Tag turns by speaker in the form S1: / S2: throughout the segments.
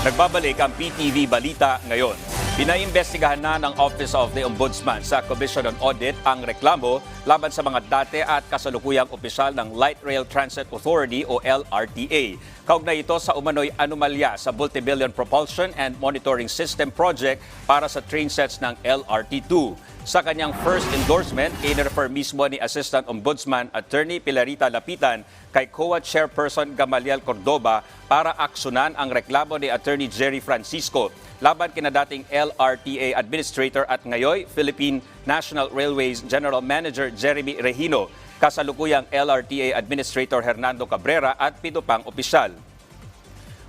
S1: Nagbabalik ang PTV Balita ngayon. Pinaimbestigahan na ng Office of the Ombudsman sa Commission on Audit ang reklamo laban sa mga dati at kasalukuyang opisyal ng Light Rail Transit Authority o LRTA. Kaugnay ito sa umano'y anomalya sa Multi-Billion Propulsion and Monitoring System Project para sa train sets ng LRT2. Sa kanyang first endorsement, in-refer mismo ni Assistant Ombudsman Attorney Pilarita Lapitan kay COA Chairperson Gamaliel Cordoba para aksyonan ang reklamo ni Attorney Jerry Francisco laban kina dating LRTA Administrator at ngayon Philippine National Railways General Manager Jeremy Regino, kasalukuyang LRTA Administrator Hernando Cabrera at 7 pang opisyal.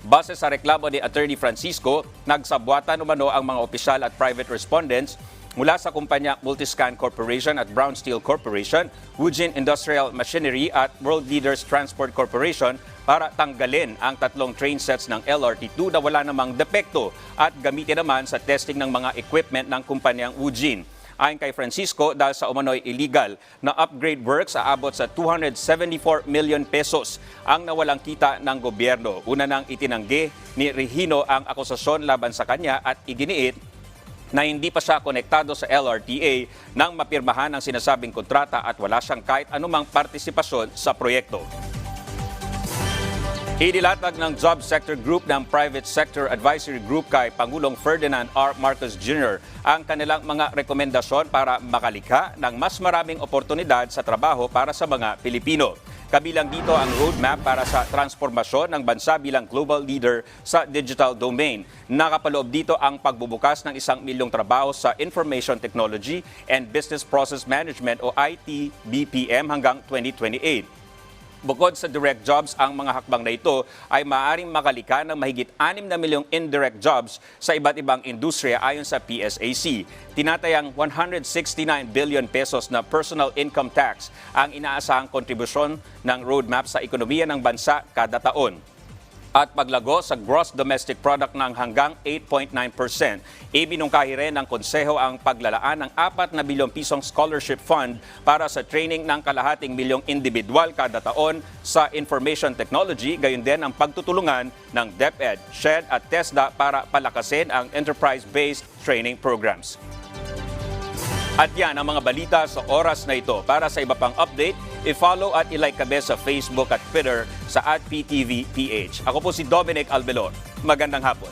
S1: Base sa reklamo ni Attorney Francisco, nagsabwatan umano ang mga opisyal at private respondents mula sa kumpanya Multiscan Corporation at Brown Steel Corporation, Woojin Industrial Machinery at World Leaders Transport Corporation para tanggalin ang 3 train sets ng LRT2 na wala namang depekto at gamitin naman sa testing ng mga equipment ng kumpanyang Woojin. Ayon kay Francisco, dahil sa umano'y illegal na upgrade works aabot sa 274 million pesos ang nawalang kita ng gobyerno. Una nang itinanggi ni Regino ang akusasyon laban sa kanya at iginiit na hindi pa siya konektado sa LRTA nang mapirmahan ang sinasabing kontrata at wala siyang kahit anumang partisipasyon sa proyekto. Inilatag ng Job Sector Group ng Private Sector Advisory Group kay Pangulong Ferdinand R. Marcos Jr. ang kanilang mga rekomendasyon para makalikha ng mas maraming oportunidad sa trabaho para sa mga Pilipino. Kabilang dito ang roadmap para sa transformasyon ng bansa bilang global leader sa digital domain. Nakapaloob dito ang pagbubukas ng 1 milyong trabaho sa Information Technology and Business Process Management o IT-BPM hanggang 2028. Bukod sa direct jobs, ang mga hakbang na ito ay maaaring makalika ng mahigit 6 na milyong indirect jobs sa iba't ibang industriya ayon sa PSAC. Tinatayang 169 billion pesos na personal income tax ang inaasahang kontribusyon ng roadmap sa ekonomiya ng bansa kada taon. At paglago sa gross domestic product ng hanggang 8.9%. Ibinungkahi rin ng konseho ang paglalaan ng 4 na bilyong pisong scholarship fund para sa training ng kalahating milyong individual kada taon sa information technology, gayon din ang pagtutulungan ng DepEd, SHED at TESDA para palakasin ang enterprise-based training programs. At yan ang mga balita sa oras na ito. Para sa iba pang update, i-follow at i-like kami sa Facebook at Twitter sa @PTVPH. Ako po si Dominic Albelor. Magandang hapon.